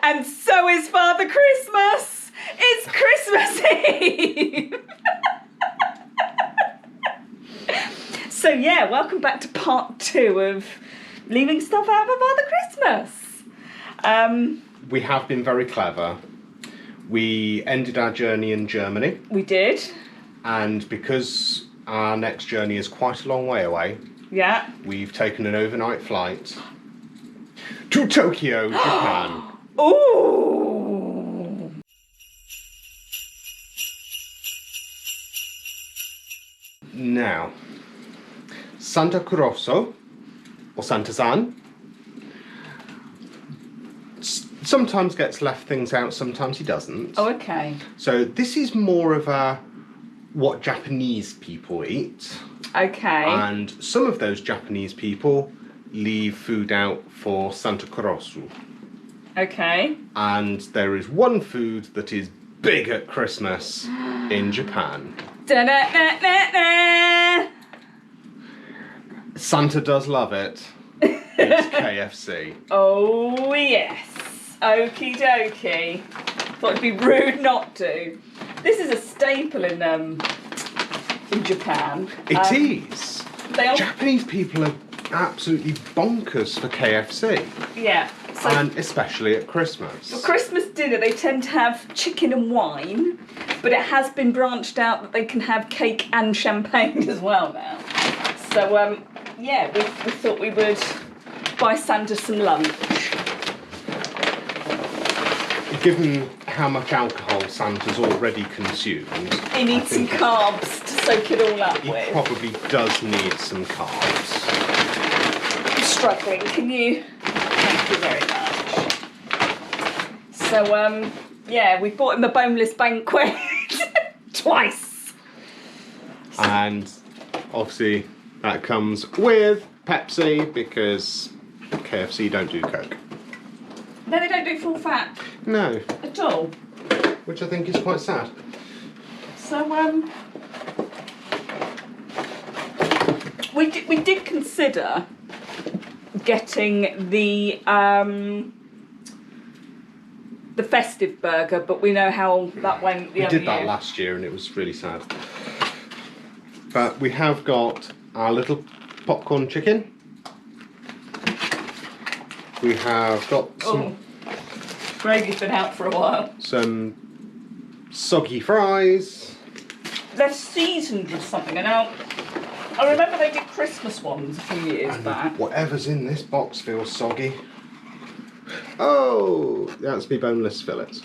And so is Father Christmas. It's Christmas Eve. So yeah, welcome back to part 2 of leaving stuff out for Father Christmas. We have been very clever. We ended our journey in Germany. We did. And because our next journey is quite a long way away, yeah, we've taken an overnight flight to Tokyo, Japan. Ooh. Now, Santa Crosso, or Santa-san, sometimes gets left things out, sometimes he doesn't. Oh, okay. So this is more of a what Japanese people eat. Okay. And some of those Japanese people leave food out for Santa Crosso. Okay. And there is one food that is big at Christmas in Japan. Da-da-da-da-da. Santa does love it. It's KFC. Oh, yes. Okie dokie. Thought it'd be rude not to. This is a staple in Japan. It is. They are... Japanese people are absolutely bonkers for KFC. Yeah. So And especially at Christmas. for Christmas dinner, they tend to have chicken and wine, but it has been branched out that they can have cake and champagne as well now. So, yeah, we thought we would buy Santa some lunch. Given how much alcohol Santa's already consumed, He needs some carbs to soak it all up he with. probably does need some carbs. I'm struggling, can you? Thank you very much. So, yeah, we bought him a boneless banquet twice. And obviously that comes with Pepsi because KFC don't do Coke. No, they don't do full fat No, at all. which I think is quite sad. So, we did consider getting the festive burger, but we know how that went the We other did that year. last year and it was really sad. But we have got our little popcorn chicken. We have got some, Gravy's been out for a while. some soggy fries. They're seasoned with something, and now I remember they did Christmas ones a few years back. Whatever's in this box feels soggy. Oh, that's me boneless fillets.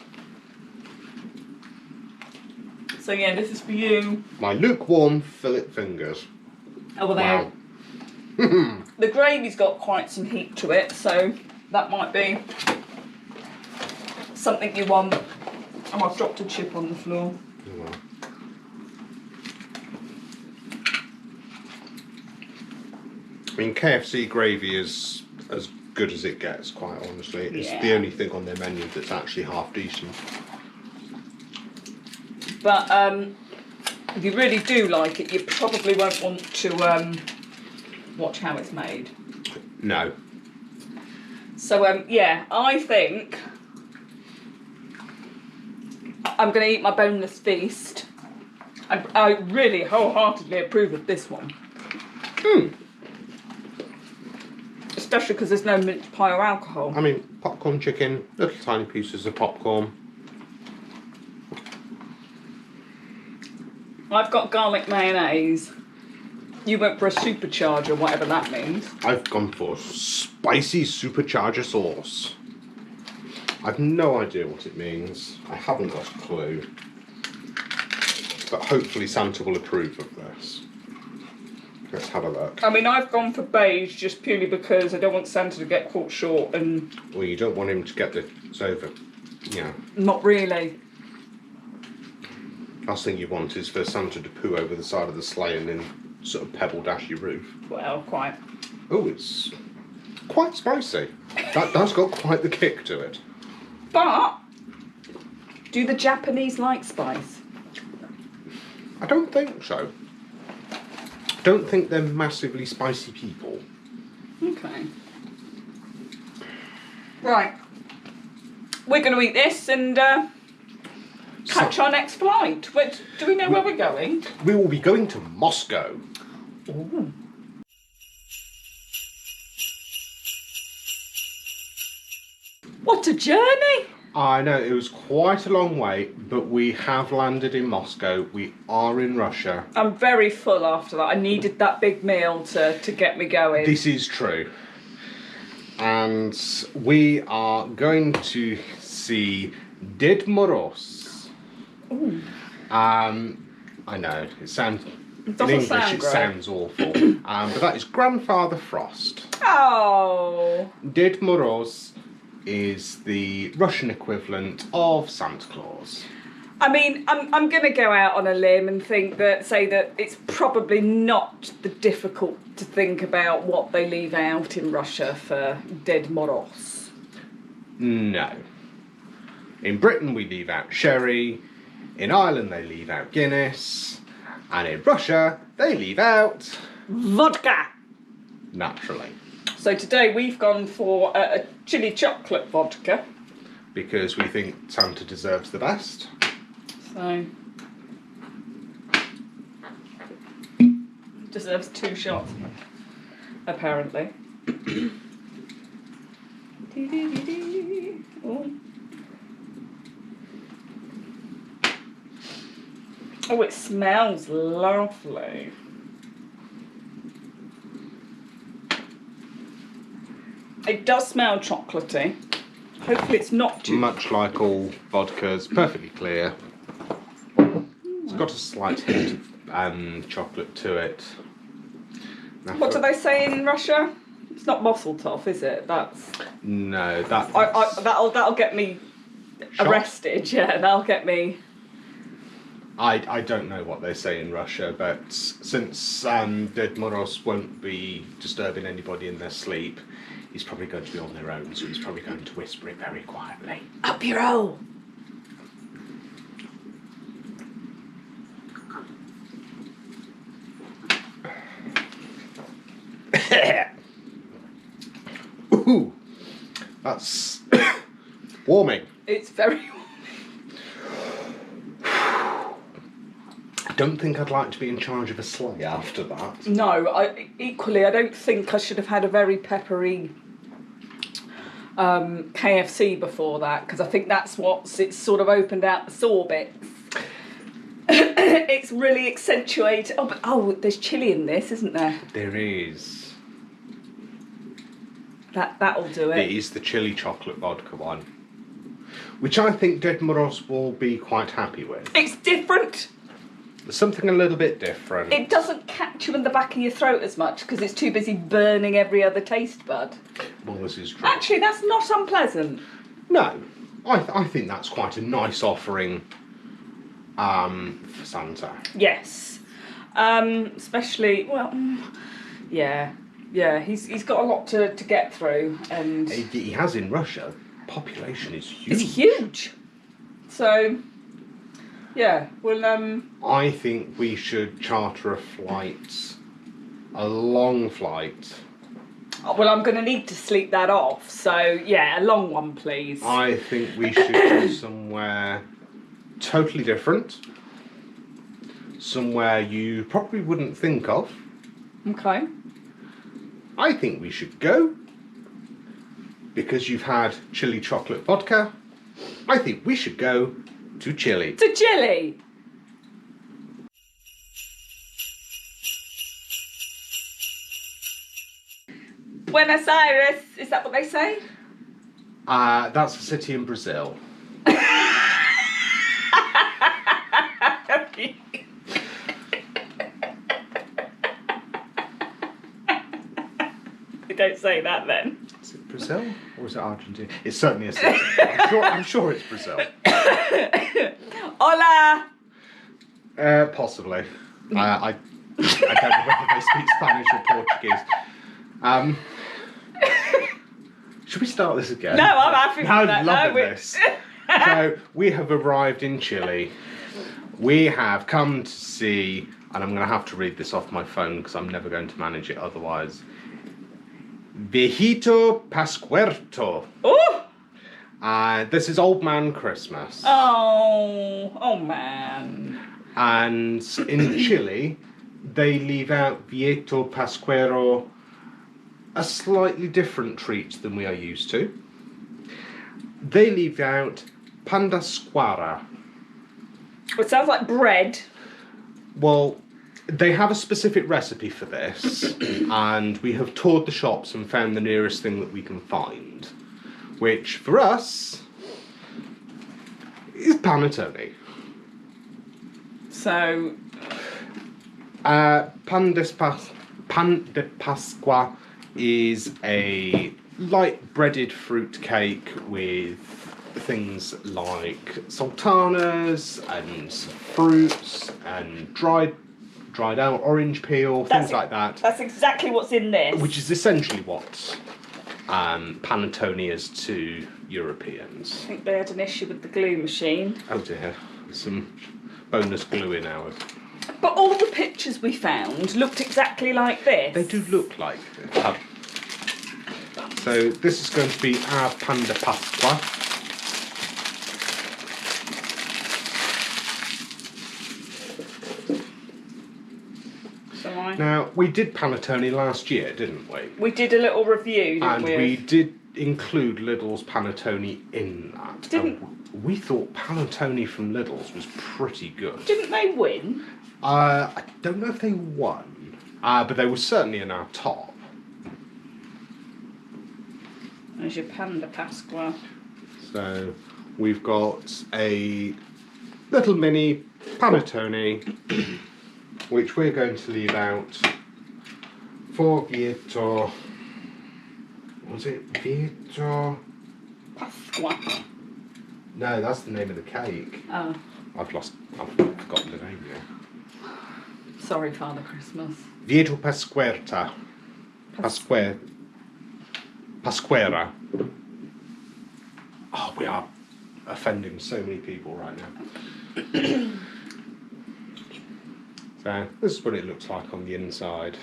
So yeah, this is for you. My lukewarm fillet fingers. Oh, well, Wow. the gravy's got quite some heat to it, so that might be something you want. Oh, I've dropped a chip on the floor. Oh, well. I mean, KFC gravy is as good as it gets, quite honestly. It's Yeah. the only thing on their menu that's actually half decent. But if you really do like it, you probably won't want to watch how it's made. No. So yeah, I think I'm going to eat my boneless feast. I really wholeheartedly approve of this one. Especially because there's no mince pie or alcohol. I mean, popcorn chicken, little tiny pieces of popcorn. I've got garlic mayonnaise. You went for a supercharger, whatever that means. I've gone for spicy supercharger sauce. I've no idea what it means. I haven't got a clue. But hopefully Santa will approve of this. Let's have a look. I mean, I've gone for beige just purely because I don't want Santa to get caught short, and Well, you don't want him to get this over. Yeah. not really. Last thing you want is for Santa to poo over the side of the sleigh and then sort of pebble dash your roof. Well, quite. Oh, it's quite spicy. That's got quite the kick to it. But do the Japanese like spice? I don't think so. I don't think they're massively spicy people. Okay. Right. we're going to eat this and catch our next flight. Do we know where we're going? We will be going to Moscow. Ooh. What a journey! I know, it was quite a long way, but we have landed in Moscow. We are in Russia. I'm very full after that. I needed that big meal to get me going. This is true. And we are going to see Ded Moroz. Ooh. I know, it sounds... It doesn't in English sound it great. sounds awful. But that is Grandfather Frost. Oh. Ded Moroz is the Russian equivalent of Santa Claus. I mean, I'm going to go out on a limb and say that it's probably not that difficult to think about what they leave out in Russia for Ded Moroz. No. In Britain we leave out sherry, in Ireland they leave out Guinness, and in Russia they leave out... Vodka! Naturally. So today we've gone for a chili chocolate vodka. Because we think Santa deserves the best. So... deserves 2 shots, apparently. Oh, it smells lovely. It does smell chocolatey. Hopefully it's not too... Much like all vodkas, perfectly clear. It's got a slight hint of chocolate to it. Now What do they say in Russia? It's not Mosseltoff, is it? That's... No, that's... that'll get me Shot? arrested. Yeah, that'll get me... I don't know what they say in Russia, but since Ded Moroz won't be disturbing anybody in their sleep, he's probably going to be on their own, so he's probably going to whisper it very quietly. Up your hole! Ooh, that's warming. It's very... I don't think I'd like to be in charge of a sleigh after that. No, equally, I don't think I should have had a very peppery KFC before that, because I think that's it's sort of opened out the sore bits. It's really accentuated. Oh, there's chilli in this, isn't there? There is. That'll do it. It is the chili chocolate vodka one, which I think Ded Moroz will be quite happy with. It's different. There's something a little bit different. It doesn't catch you in the back of your throat as much because it's too busy burning every other taste bud. Well, this is true. Actually, that's not unpleasant. No, I think that's quite a nice offering for Santa. Yes. Especially, well, yeah, he's got a lot to get through, and He has in Russia. Population is huge. it's huge. So, yeah, well, I think we should charter a flight, a long flight. well, I'm going to need to sleep that off. So, yeah, a long one, please. I think we should go somewhere totally different. Somewhere you probably wouldn't think of. Okay. I think we should go, because you've had chili chocolate vodka, I think we should go to Chile. To Chile. Buenos Aires, is that what they say? That's a city in Brazil. Don't say that then. Is it Brazil or is it Argentina? It's certainly a city. I'm sure it's Brazil. Hola! Possibly. I don't know whether they speak Spanish or Portuguese. Should we start this again? No, I'm happy with that. I'm loving this. So, we have arrived in Chile. We have come to see, and I'm going to have to read this off my phone because I'm never going to manage it otherwise. Viejito Pascuerto. Oh! This is Old Man Christmas. Oh man. And in Chile, they leave out Vieto Pascuero, a slightly different treat than we are used to. They leave out Pandasquara. It sounds like bread. Well, they have a specific recipe for this, and we have toured the shops and found the nearest thing that we can find, which for us is panettone. So, Pan de Pascua is a light breaded fruit cake with things like sultanas and fruits and dried out orange peel, things like that. That's exactly what's in this. Which is essentially what panettone is to Europeans. I think they had an issue with the glue machine. Oh dear, there's some bonus glue in ours. But all the pictures we found looked exactly like this. They do look like this. So this is going to be our pan de Pasqua. Now, we did panettone last year, didn't we? We did a little review, didn't we? And we did include Lidl's panettone in that. We thought panettone from Lidl's was pretty good. Didn't they win? I don't know if they won, but they were certainly in our top. There's your pan de Pasqua. So we've got a little mini panettone, which we're going to leave out for Vieto. What was it? Vieto Pasqua. No, that's the name of the cake. Oh. I've forgotten the name now. Sorry, Father Christmas. Vieto Pasquerta. Pasquera. Oh, we are offending so many people right now. So, this is what it looks like on the inside.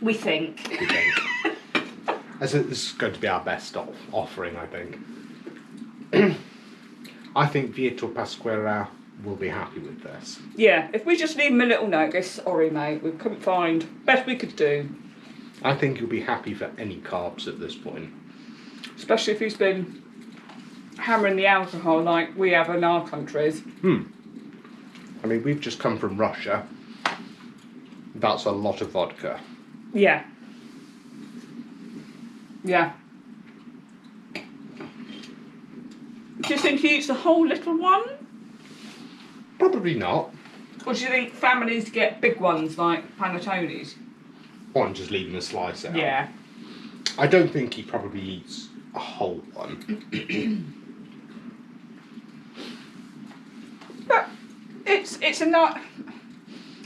We think. We think. This is going to be our best offering, I think. I think Vieto Pasquera will be happy with this. Yeah, if we just leave him a little note, go, sorry mate, we couldn't find, best we could do. I think he'll be happy for any carbs at this point. Especially if he's been hammering the alcohol like we have in our countries. I mean, we've just come from Russia. That's a lot of vodka. Yeah. Yeah. Do you think he eats the whole little one? Probably not. Or do you think families get big ones like panettones? Or I'm just leaving a slice out. Yeah. I don't think he probably eats a whole one. But it's a not.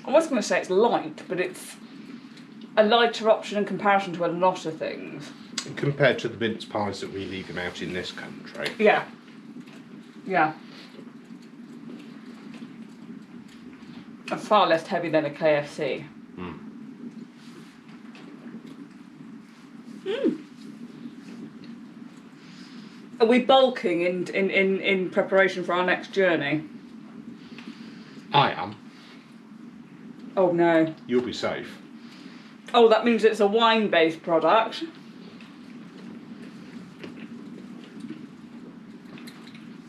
I was going to say it's light, but it's a lighter option in comparison to a lot of things. Compared to the mince pies that we leave them out in this country. Yeah. Yeah. And far less heavy than a KFC. Are we bulking in preparation for our next journey? I am. Oh no. You'll be safe. Oh, that means it's a wine-based product.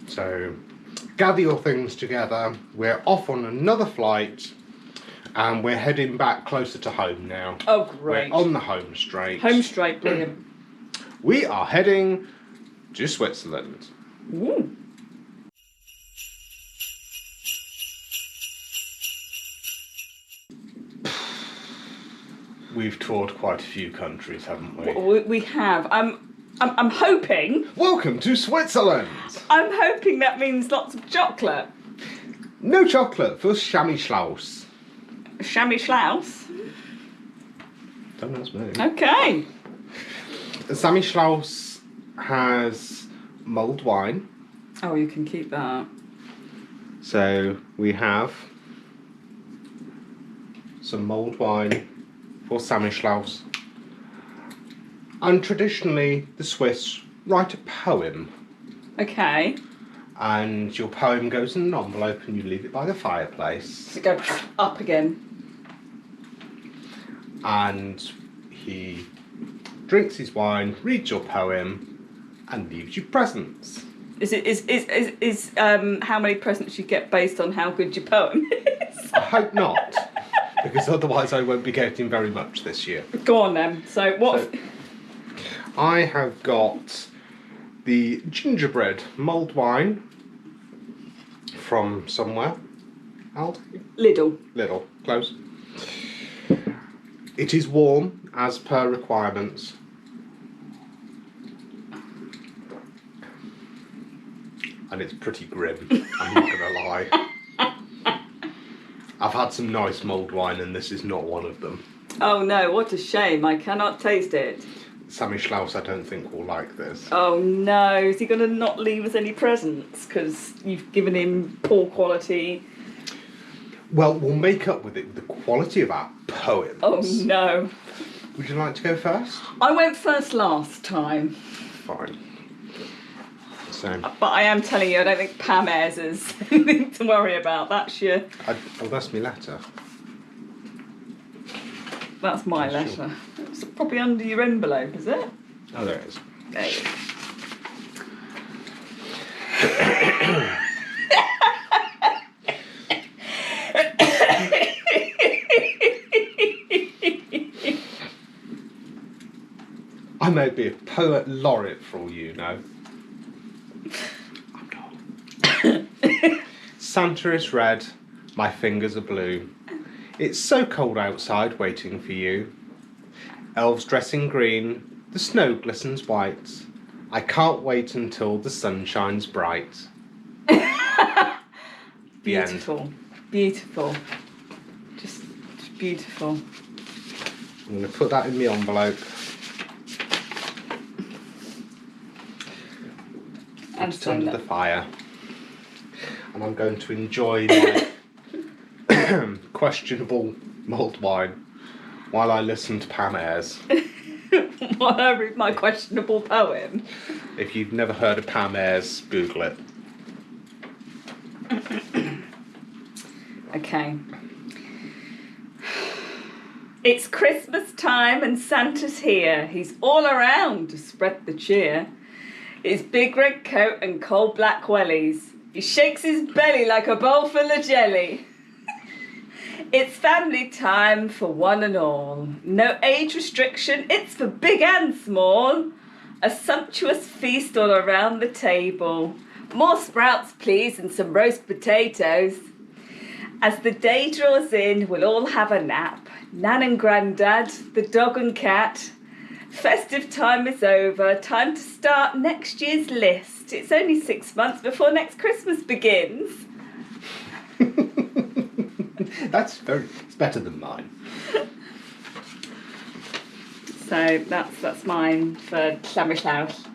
So, gather your things together. We're off on another flight, and we're heading back closer to home now. Oh, great. We're on the home straight. Home straight, brilliant. We are heading to Switzerland. Ooh. We've toured quite a few countries, haven't we? We have. I'm hoping. Welcome to Switzerland. I'm hoping that means lots of chocolate. No chocolate for Schamischlaus. Chamois Schlaus. Don't ask me. Okay. Schamischlaus has mulled wine. Oh, you can keep that. So we have some mulled wine for Schamischlaus. And traditionally, the Swiss write a poem Okay. And your poem goes in an envelope and you leave it by the fireplace. Does it go up again? And he drinks his wine, reads your poem, and leaves you presents. Is how many presents you get based on how good your poem is? I hope not, because otherwise I won't be getting very much this year. Go on then. So what? So, I have got the gingerbread mulled wine from somewhere. Aldi? Lidl. Close. It is warm as per requirements. And it's pretty grim, I'm not gonna lie. I've had some nice mulled wine and this is not one of them. Oh no, what a shame. I cannot taste it. Sammy Schlaus, I don't think will like this. Oh no, is he going to not leave us any presents because you've given him poor quality? Well, we'll make up with it with the quality of our poems. Oh no. Would you like to go first? I went first last time. Fine. So, But I am telling you, I don't think Pam Ayres is anything to worry about. That's your... oh, that's my letter. That's my letter. It's probably under your envelope, is it? Oh, there it is. There you go. I may be a poet laureate for all you know. I'm not. Santa is red, my fingers are blue. It's so cold outside waiting for you. Elves dress in green, the snow glistens white. I can't wait until the sun shines bright. Beautiful. Beautiful. Just beautiful. I'm going to put that in the envelope. And Put it under the fire. And I'm going to enjoy my questionable mulled wine while I listen to Pam Ayres. While I read my questionable poem. If you've never heard of Pam Ayres, Google it. Okay. It's Christmas time and Santa's here. He's all around to spread the cheer. His big red coat and coal black wellies. He shakes his belly like a bowl full of jelly. It's family time for one and all. No age restriction, it's for big and small. A sumptuous feast all around the table. More sprouts, please, and some roast potatoes. As the day draws in, we'll all have a nap. Nan and Grandad, the dog and cat. Festive time is over. Time to start next year's list. It's only 6 months before next Christmas begins. It's better than mine. So that's mine for Samichlaus.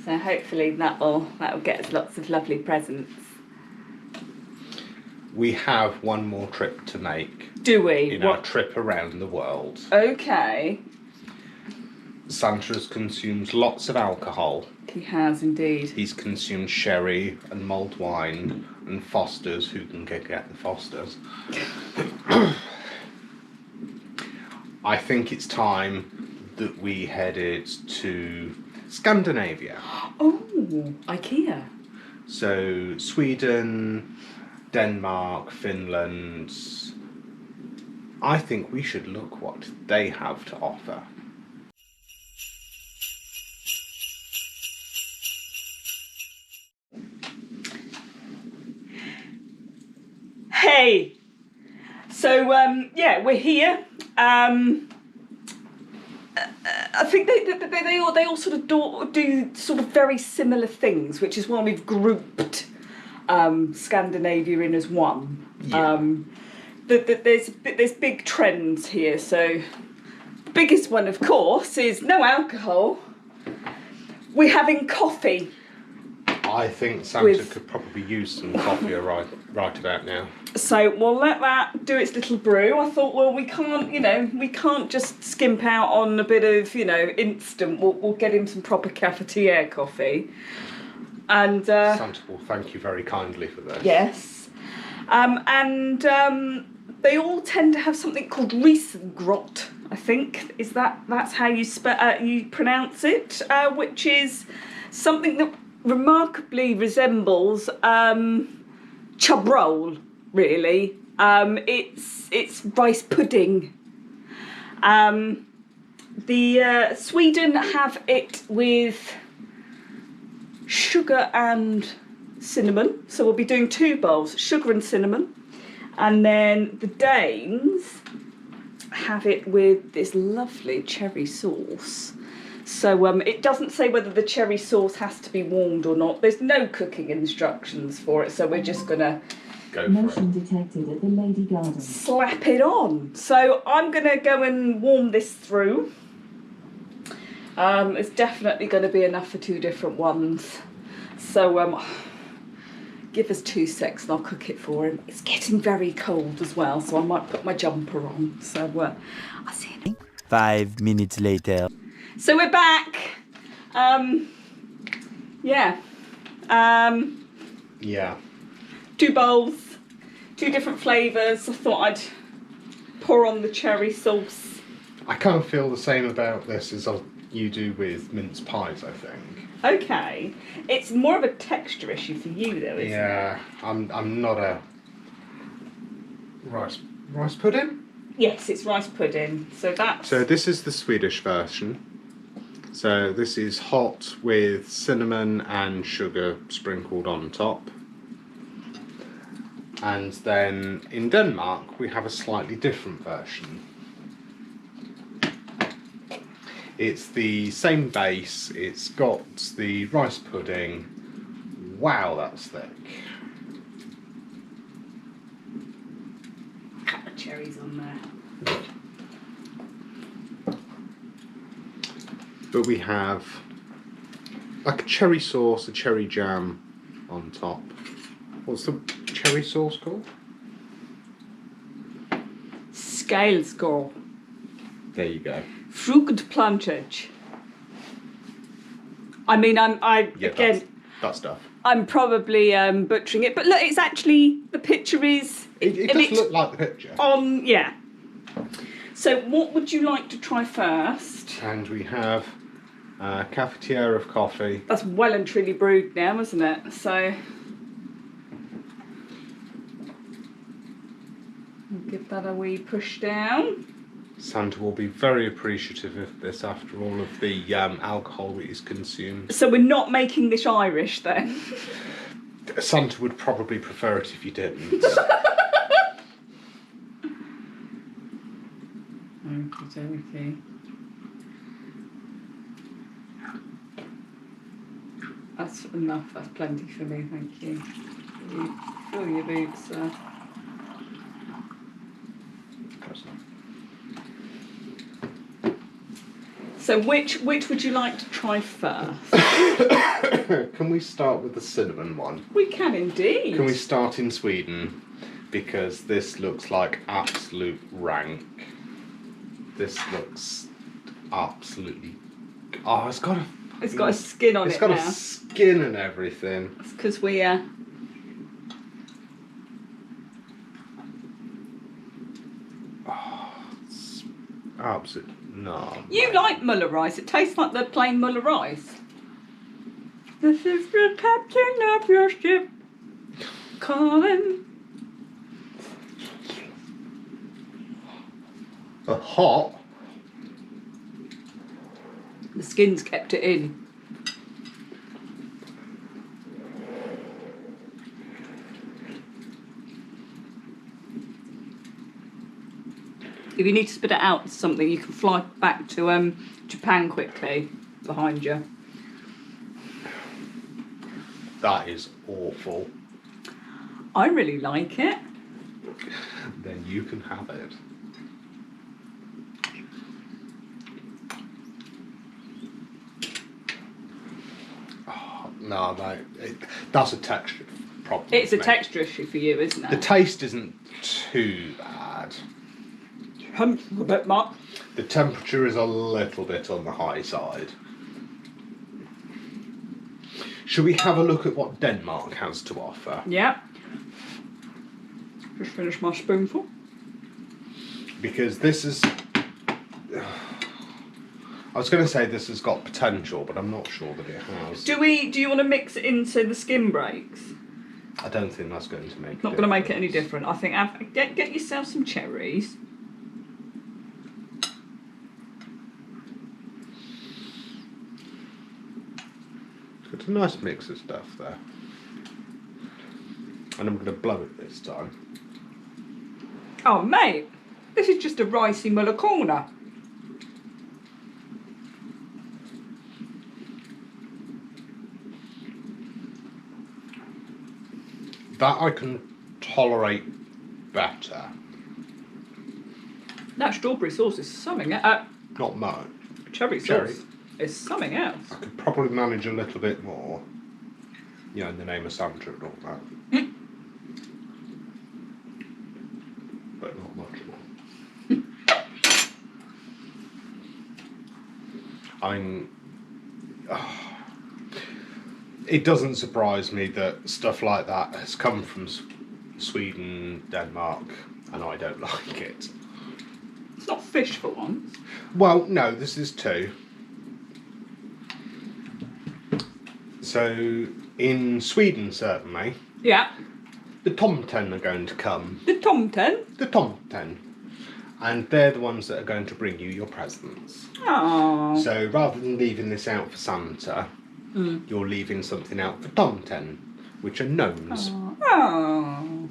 So hopefully that'll get us lots of lovely presents. We have one more trip to make. Do we? In our trip around the world. Okay. Santa has consumed lots of alcohol. He has indeed. He's consumed sherry and mulled wine and Fosters. Who can get the Fosters? I think it's time that we headed to Scandinavia. Oh, IKEA. So Sweden, Denmark, Finland. I think we should look what they have to offer. Hey, so we're here. I think they all sort of do sort of very similar things, which is why we've grouped Scandinavia in as one. Yeah. There's big trends here. So the biggest one, of course, is no alcohol. We're having coffee. I think Santa could probably use some coffee right about now. So we'll let that do its little brew. I thought, well, we can't just skimp out on a bit of, instant. We'll get him some proper cafetiere coffee. And Santa will thank you very kindly for this. Yes. They all tend to have something called Riesengrot, I think. That's how you pronounce it, which is something that remarkably resembles chabrol, really. It's rice pudding. The Sweden have it with sugar and cinnamon, so we'll be doing 2 bowls, sugar and cinnamon. And then the Danes have it with this lovely cherry sauce. So it doesn't say whether the cherry sauce has to be warmed or not. There's no cooking instructions for it, so we're just gonna Motion detected at the Lady Garden. slap it on. So I'm gonna go and warm this through. It's definitely going to be enough for 2 different ones. So give us 2 secs and I'll cook it for him. It's getting very cold as well, so I might put my jumper on. So I'll see you. 5 minutes later. So we're back. Yeah. Yeah. 2 bowls, 2 different flavours. I thought I'd pour on the cherry sauce. I kind of feel the same about this as you do with mince pies, I think. Okay. It's more of a texture issue for you though, isn't it? Yeah, I'm not a rice pudding? Yes, it's rice pudding. So that's... So this is the Swedish version. So this is hot with cinnamon and sugar sprinkled on top. And then in Denmark we have a slightly different version. It's the same base, it's got the rice pudding. Wow, that's thick. A couple of cherries on there. But we have like a cherry sauce, a cherry jam on top. What's the cherry sauce called? Scaleskål. There you go. Frugtplantage. I mean, Yeah, that stuff. I'm probably butchering it, but look, it's actually, the picture is... It does look like the picture. Yeah. So what would you like to try first? And we have a cafetiere of coffee. That's well and truly brewed now, isn't it? So... I'll give that a wee push down. Santa will be very appreciative of this after all of the alcohol that is consumed. So we're not making this Irish then? Santa would probably prefer it if you didn't. Okay. That's enough, that's plenty for me, thank you. Fill your boots, sir. So which would you like to try first? Can we start with the cinnamon one? We can indeed. Can we start in Sweden? Because this looks like absolute rank. This looks absolutely... Oh, it's got a skin on it now. It's got a skin and everything. It's because we... Oh, it's absolute... No. You like Muller rice. It tastes like the plain Muller rice. This is the captain of your ship calling. Hot. The skin's kept it in. If you need to spit it out something, you can fly back to Japan quickly behind you. That is awful. I really like it. Then you can have it. No, that's a texture problem. It's a mate. texture issue for you, isn't The it? taste isn't too bad. A bit much. The temperature is a little bit on the high side. Should we have a look at what Denmark has to offer? Yeah. Just finish my spoonful. Because this is... I was going to say this has got potential, but I'm not sure that it has. Do you want to mix it into the skin breaks? I don't think that's going to make Not going to make it any different. I think get yourself some cherries. It's a nice mix of stuff there. And I'm going to blow it this time. Oh, mate, this is just a ricey Muller corner. That I can tolerate better. That strawberry sauce is something else. Not much. Cherry Cherry. sauce is something else. I could probably manage a little bit more. You know, in the name of Santa and all that. But not much more. I mean, it doesn't surprise me that stuff like that has come from Sweden, Denmark, and I don't like it. It's not fish for once. Well, no, this is two. So, in Sweden, certainly, Yeah. the tomten are going to come. The tomten. The tomten. And they're the ones that are going to bring you your presents. Oh. So, rather than leaving this out for Santa, you're leaving something out for tomten, which are gnomes. Oh.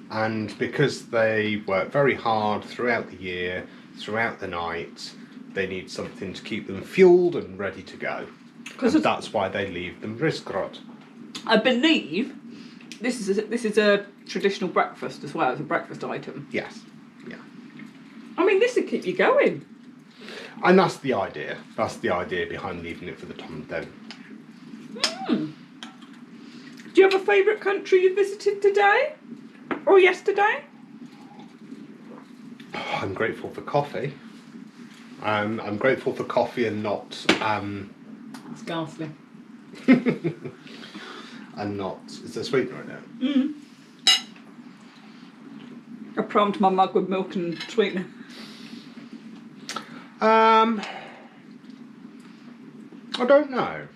And because they work very hard throughout the year, throughout the night, they need something to keep them fueled and ready to go. And that's why they leave them riskrot. I believe this is a traditional breakfast as well. It's a breakfast item. Yes. Yeah. I mean, this would keep you going. And that's the idea. That's the idea behind leaving it for the tomten. Do you have a favourite country you visited today? Or yesterday? I'm grateful for coffee. I'm grateful for coffee and not Scarcely. and not. Is there sweetener in it? I primed my mug with milk and sweetener. I don't know.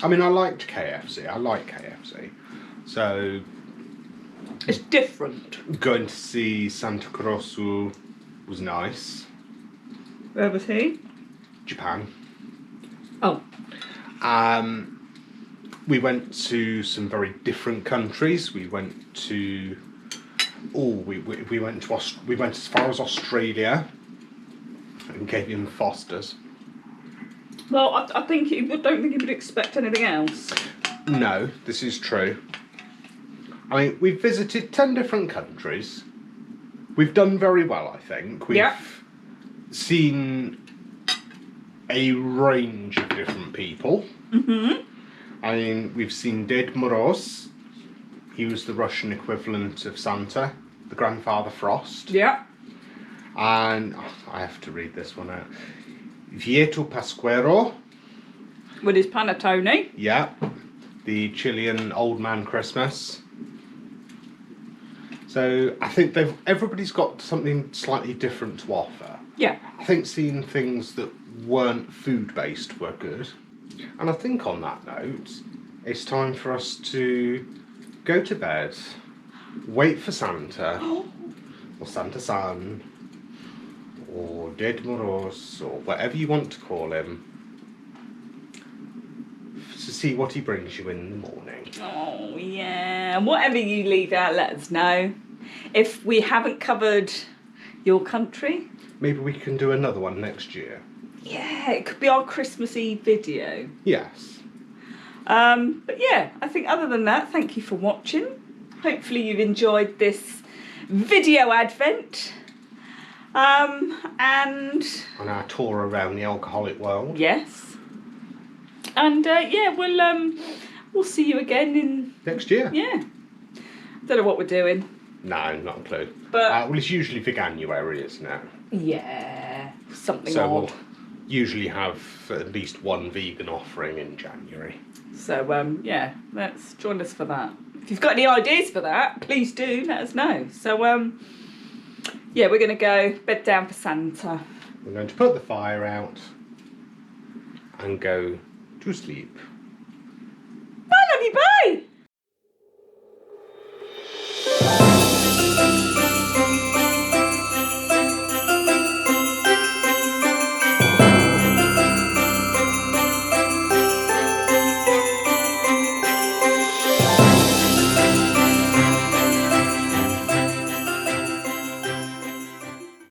I mean, I liked KFC. I like KFC. So It's different. going to see Santa Crossu was nice. Where was he? Japan. Oh. We went to some very different countries. We went to we went as far as Australia and gave him Foster's. Well, I don't think he would expect anything else. No, this is true. I mean, we've visited 10 different countries. We've done very well, I think. We've seen a range of different people. I mean, we've seen Ded Moroz. He was the Russian equivalent of Santa, the Grandfather Frost. Yeah. And I have to read this one out. Vieto Pasquero. With his panettone. Yeah. The Chilean Old Man Christmas. So I think everybody's got something slightly different to offer. Yeah. I think seeing things that weren't food-based were good. And I think on that note, it's time for us to go to bed, wait for Santa, or Santa-san, or Ded Moroz, or whatever you want to call him, to see what he brings you in the morning. Oh, yeah. Whatever you leave out, let us know. If we haven't covered your country... Maybe we can do another one next year. Yeah, it could be our Christmas Eve video. Yes. But yeah, I think other than that, thank you for watching. Hopefully you've enjoyed this video advent. And... On our tour around the alcoholic world. Yes. And yeah, we'll see you again in Next year? yeah. Don't know what we're doing. No, not a clue. But well, it's usually for January, isn't it? yeah, something So odd. we'll usually have at least one vegan offering in January. So yeah, let's join us for that. If you've got any ideas for that, please do let us know. So yeah, we're gonna go bed down for Santa. We're going to put the fire out and go to sleep. Bye, love you, bye.